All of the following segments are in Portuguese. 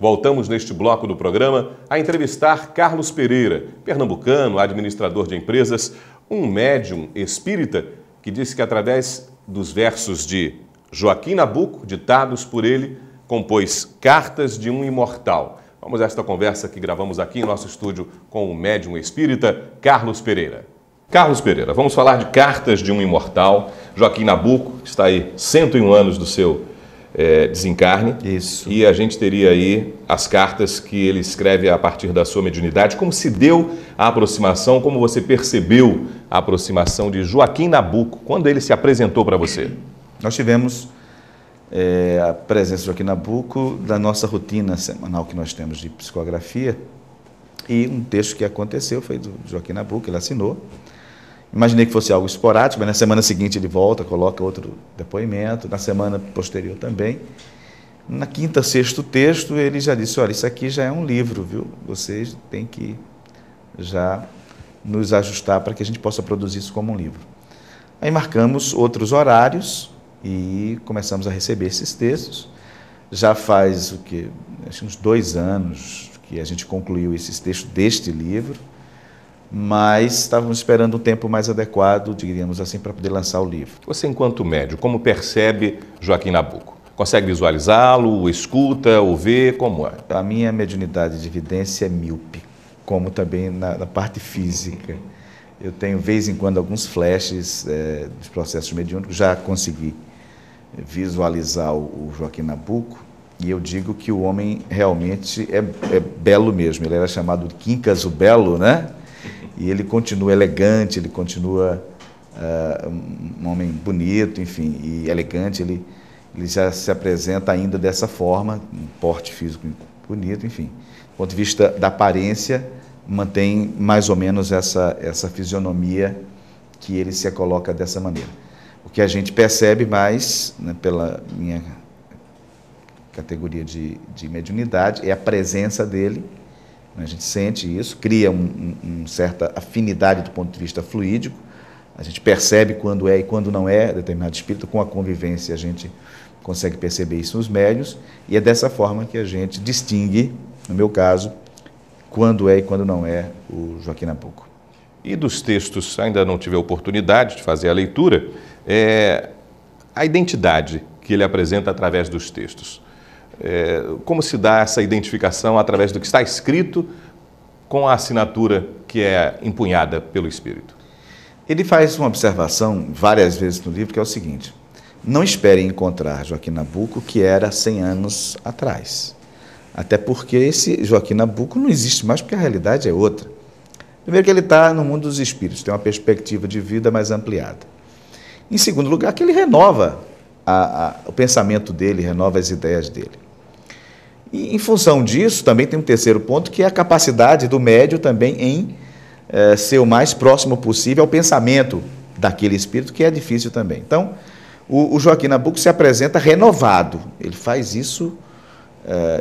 Voltamos neste bloco do programa a entrevistar Carlos Pereira, pernambucano, administrador de empresas, um médium espírita que disse que através dos versos de Joaquim Nabuco, ditados por ele, compôs Cartas de um Imortal. Vamos a esta conversa que gravamos aqui em nosso estúdio com o médium espírita Carlos Pereira. Carlos Pereira, vamos falar de Cartas de um Imortal. Joaquim Nabuco está aí 101 anos do seu desencarne. Isso. E a gente teria aí as cartas que ele escreve a partir da sua mediunidade. Como se deu a aproximação, como você percebeu a aproximação de Joaquim Nabuco, quando ele se apresentou para você? Nós tivemos a presença de Joaquim Nabuco da nossa rotina semanal que nós temos de psicografia, e um texto que aconteceu foi do Joaquim Nabuco, ele assinou. Imaginei que fosse algo esporádico, mas na semana seguinte ele volta, coloca outro depoimento, na semana posterior também. Na quinta, sexto texto, ele já disse, olha, isso aqui já é um livro, viu? Vocês têm que já nos ajustar para que a gente possa produzir isso como um livro. Aí marcamos outros horários e começamos a receber esses textos. Já faz o quê? Acho uns 2 anos que a gente concluiu esses textos deste livro, mas estávamos esperando um tempo mais adequado, diríamos assim, para poder lançar o livro. Você, enquanto médium, como percebe Joaquim Nabuco? Consegue visualizá-lo, o escuta, o vê, como é? A minha mediunidade de evidência é míope, como também na parte física. Eu tenho, vez em quando, alguns flashes dos processos mediúnicos, já consegui visualizar o Joaquim Nabuco, e eu digo que o homem realmente é belo mesmo. Ele era chamado de Quincas o Belo, né? E ele continua elegante, ele continua um homem bonito, enfim, e elegante. Ele já se apresenta ainda dessa forma, um porte físico bonito, enfim. Do ponto de vista da aparência, mantém mais ou menos essa fisionomia que ele se coloca dessa maneira. O que a gente percebe mais, né, pela minha categoria de mediunidade, é a presença dele. A gente sente isso, cria uma certa afinidade do ponto de vista fluídico. A gente percebe quando é e quando não é determinado espírito. Com a convivência a gente consegue perceber isso nos médiuns, e é dessa forma que a gente distingue, no meu caso, quando é e quando não é o Joaquim Nabuco. E dos textos, ainda não tive a oportunidade de fazer a leitura, a identidade que ele apresenta através dos textos. Como se dá essa identificação através do que está escrito com a assinatura que é empunhada pelo Espírito? Ele faz uma observação várias vezes no livro, que é o seguinte: não esperem encontrar Joaquim Nabuco que era 100 anos atrás. Até porque esse Joaquim Nabuco não existe mais, porque a realidade é outra. Primeiro que ele está no mundo dos espíritos, tem uma perspectiva de vida mais ampliada. Em segundo lugar, que ele renova o pensamento dele, renova as ideias dele. E, em função disso, também tem um terceiro ponto, que é a capacidade do médium também em ser o mais próximo possível ao pensamento daquele espírito, que é difícil também. Então, o Joaquim Nabuco se apresenta renovado. Ele faz isso,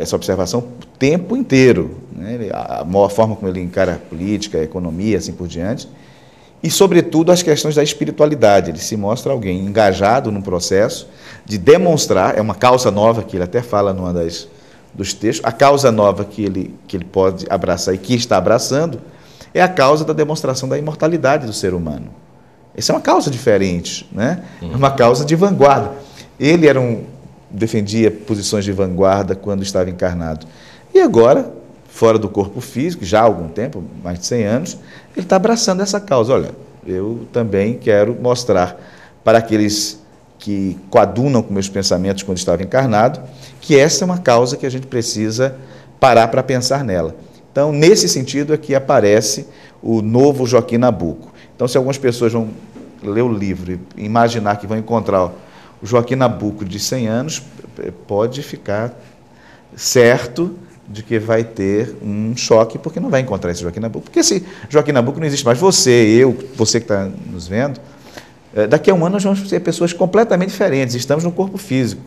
essa observação, o tempo inteiro, né? A forma como ele encara a política, a economia, assim por diante, e, sobretudo, as questões da espiritualidade. Ele se mostra alguém engajado num processo de demonstrar, é uma causa nova, que ele até fala numa dos textos, a causa nova que ele pode abraçar e que está abraçando é a causa da demonstração da imortalidade do ser humano. Essa é uma causa diferente, né? É uma causa de vanguarda. Ele defendia posições de vanguarda quando estava encarnado. E agora, fora do corpo físico, já há algum tempo, mais de 100 anos, ele está abraçando essa causa. Olha, eu também quero mostrar para aqueles que coadunam com meus pensamentos quando estava encarnado, que essa é uma causa que a gente precisa parar para pensar nela. Então, nesse sentido é que aparece o novo Joaquim Nabuco. Então, se algumas pessoas vão ler o livro e imaginar que vão encontrar o Joaquim Nabuco de 100 anos, pode ficar certo de que vai ter um choque, porque não vai encontrar esse Joaquim Nabuco. Porque esse Joaquim Nabuco não existe mais. Você que está nos vendo, daqui a 1 ano nós vamos ser pessoas completamente diferentes. Estamos no corpo físico.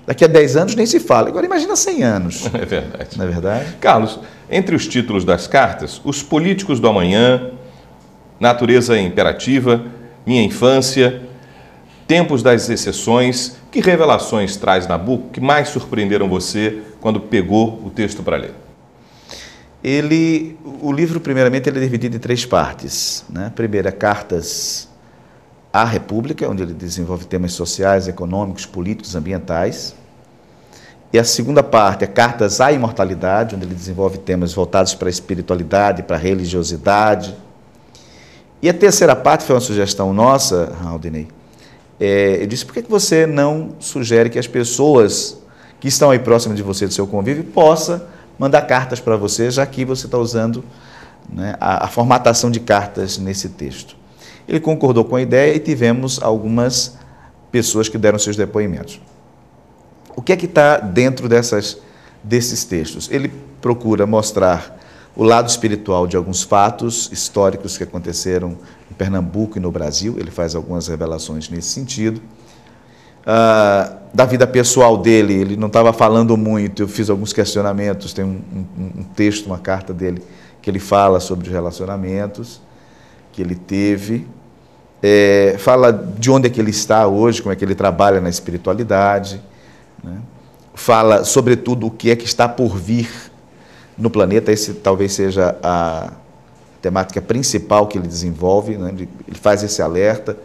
Daqui a 10 anos nem se fala. Agora imagina 100 anos. É verdade. Não é verdade? Carlos, entre os títulos das cartas, Os Políticos do Amanhã, Natureza Imperativa, Minha Infância, Tempos das Exceções, que revelações traz Nabuco que mais surpreenderam você quando pegou o texto para ler? O livro, primeiramente, ele é dividido em 3 partes, né? Primeira, Cartas à República, onde ele desenvolve temas sociais, econômicos, políticos, ambientais. E a segunda parte é Cartas à Imortalidade, onde ele desenvolve temas voltados para a espiritualidade, para a religiosidade. E a terceira parte foi uma sugestão nossa, Haldinei. Eu disse, por que você não sugere que as pessoas que estão aí próximas de você, do seu convívio, possam mandar cartas para você, já que você está usando, né, a formatação de cartas nesse texto. Ele concordou com a ideia e tivemos algumas pessoas que deram seus depoimentos. O que é que está dentro desses textos? Ele procura mostrar o lado espiritual de alguns fatos históricos que aconteceram em Pernambuco e no Brasil. Ele faz algumas revelações nesse sentido. Da vida pessoal dele, ele não estava falando muito, eu fiz alguns questionamentos, tem um texto, uma carta dele, que ele fala sobre os relacionamentos que ele teve. Fala de onde é que ele está hoje, como é que ele trabalha na espiritualidade, né? Fala, sobretudo, o que é que está por vir no planeta. Esse talvez seja a temática principal que ele desenvolve, né? Ele faz esse alerta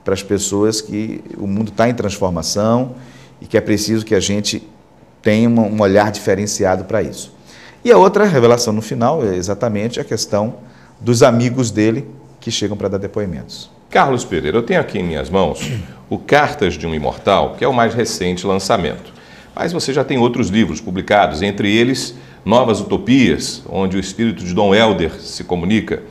para as pessoas que o mundo está em transformação e que é preciso que a gente tenha um olhar diferenciado para isso. E a outra revelação no final é exatamente a questão dos amigos dele que chegam para dar depoimentos. Carlos Pereira, eu tenho aqui em minhas mãos o Cartas de um Imortal, que é o mais recente lançamento. Mas você já tem outros livros publicados, entre eles Novas Utopias, onde o espírito de Dom Helder se comunica,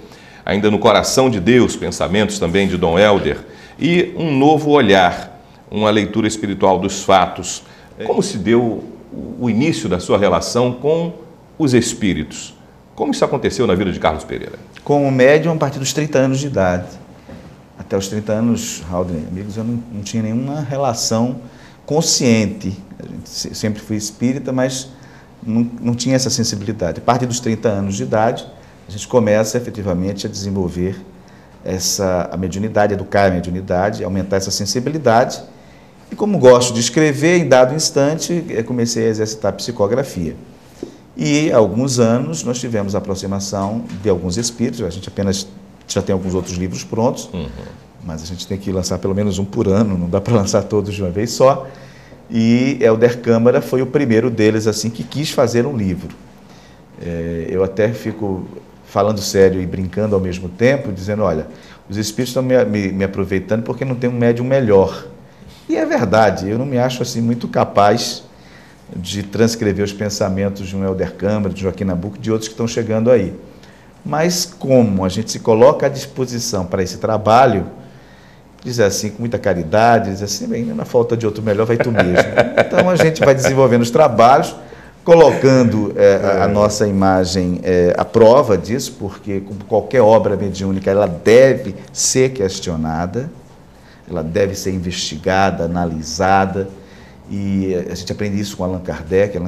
ainda No Coração de Deus, pensamentos também de Dom Helder, e Um Novo Olhar, uma leitura espiritual dos fatos. Como se deu o início da sua relação com os espíritos? Como isso aconteceu na vida de Carlos Pereira? Como médium, a partir dos 30 anos de idade. Até os 30 anos, Haldinei, amigos, eu não tinha nenhuma relação consciente. Eu sempre fui espírita, mas não tinha essa sensibilidade. A partir dos 30 anos de idade, a gente começa efetivamente a desenvolver a mediunidade, educar a mediunidade, aumentar essa sensibilidade. E como gosto de escrever, em dado instante, comecei a exercitar a psicografia. E há alguns anos nós tivemos a aproximação de alguns espíritos, a gente apenas já tem alguns outros livros prontos, mas a gente tem que lançar pelo menos um por ano, não dá para lançar todos de uma vez só. E Helder Câmara foi o primeiro deles assim que quis fazer um livro. Eu até fico falando sério e brincando ao mesmo tempo, dizendo, olha, os espíritos estão me aproveitando porque não tem um médium melhor. E é verdade, eu não me acho assim muito capaz de transcrever os pensamentos de um Helder Câmara, de Joaquim Nabuco, de outros que estão chegando aí. Mas como a gente se coloca à disposição para esse trabalho, diz assim, com muita caridade, diz assim, bem, na falta de outro melhor, vai tu mesmo. Então a gente vai desenvolvendo os trabalhos, colocando a nossa imagem à prova disso, porque como qualquer obra mediúnica, ela deve ser questionada, ela deve ser investigada, analisada, e a gente aprende isso com Allan Kardec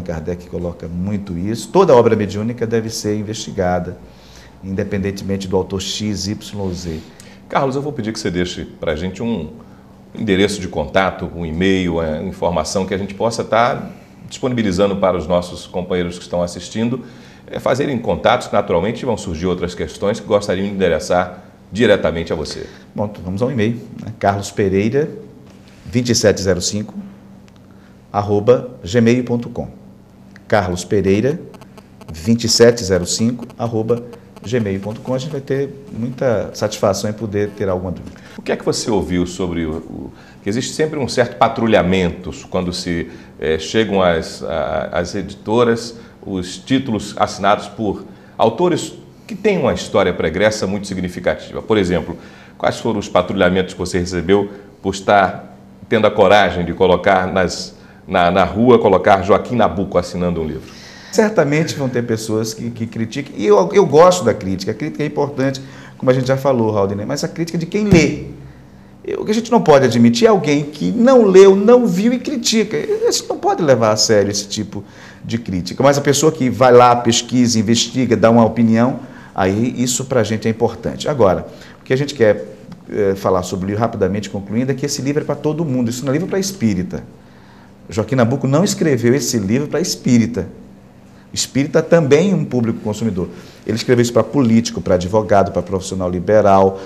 coloca muito isso. Toda obra mediúnica deve ser investigada, independentemente do autor X, Y ou Z. Carlos, eu vou pedir que você deixe para a gente um endereço de contato, um e-mail, informação que a gente possa estar disponibilizando para os nossos companheiros que estão assistindo, fazerem contatos, que naturalmente vão surgir outras questões que gostariam de endereçar diretamente a você. Bom, então vamos ao e-mail, né? Carlos Pereira 2705 @gmail.com. Carlos Pereira 2705 @gmail.com. A gente vai ter muita satisfação em poder ter alguma dúvida. O que é que você ouviu sobre que existe sempre um certo patrulhamento quando se chegam às editoras os títulos assinados por autores que têm uma história pregressa muito significativa? Por exemplo, quais foram os patrulhamentos que você recebeu por estar tendo a coragem de colocar na rua, colocar Joaquim Nabuco assinando um livro? Certamente vão ter pessoas que criticam, e eu gosto da crítica. A crítica é importante, como a gente já falou, Haldinei, mas a crítica é de quem lê. O que a gente não pode admitir é alguém que não leu, não viu e critica. A gente não pode levar a sério esse tipo de crítica. Mas a pessoa que vai lá, pesquisa, investiga, dá uma opinião, aí isso para a gente é importante. Agora, o que a gente quer falar sobre o livro, rapidamente concluindo, é que esse livro é para todo mundo. Isso não é livro para espírita. Joaquim Nabuco não escreveu esse livro para espírita. Espírita também é um público consumidor. Ele escreveu isso para político, para advogado, para profissional liberal,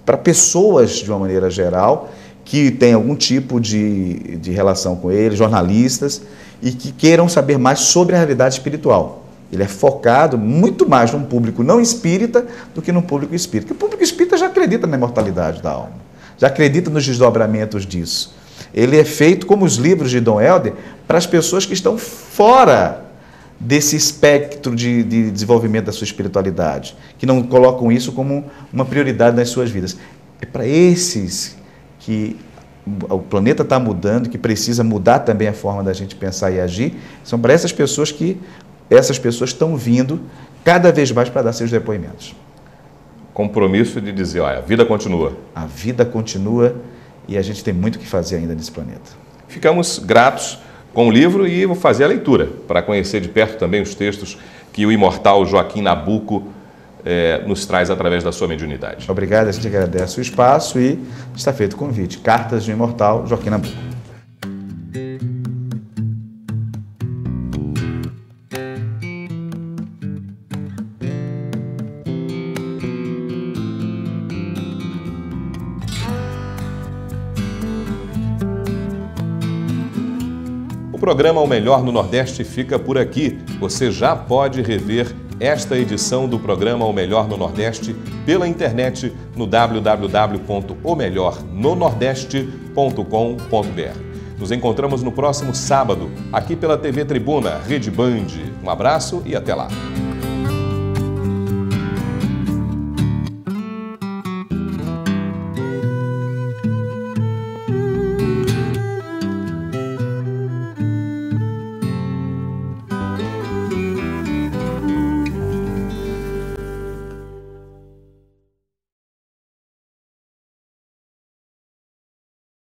para pessoas de uma maneira geral que têm algum tipo de relação com ele, jornalistas, e que queiram saber mais sobre a realidade espiritual. Ele é focado muito mais num público não espírita do que num público espírita. Porque o público espírita já acredita na imortalidade da alma, já acredita nos desdobramentos disso. Ele é feito, como os livros de Dom Helder, para as pessoas que estão fora desse espectro de desenvolvimento da sua espiritualidade, que não colocam isso como uma prioridade nas suas vidas. É para esses que o planeta está mudando, que precisa mudar também a forma da gente pensar e agir. São para essas pessoas que estão vindo cada vez mais para dar seus depoimentos. Compromisso de dizer, olha, a vida continua. A vida continua e a gente tem muito o que fazer ainda nesse planeta. Ficamos gratos com o livro e vou fazer a leitura para conhecer de perto também os textos que o imortal Joaquim Nabuco nos traz através da sua mediunidade. Obrigado, a gente agradece o espaço e está feito o convite. Cartas do imortal Joaquim Nabuco. O programa O Melhor no Nordeste fica por aqui. Você já pode rever esta edição do programa O Melhor no Nordeste pela internet no www.omelhornonordeste.com.br. Nos encontramos no próximo sábado, aqui pela TV Tribuna, Rede Band. Um abraço e até lá.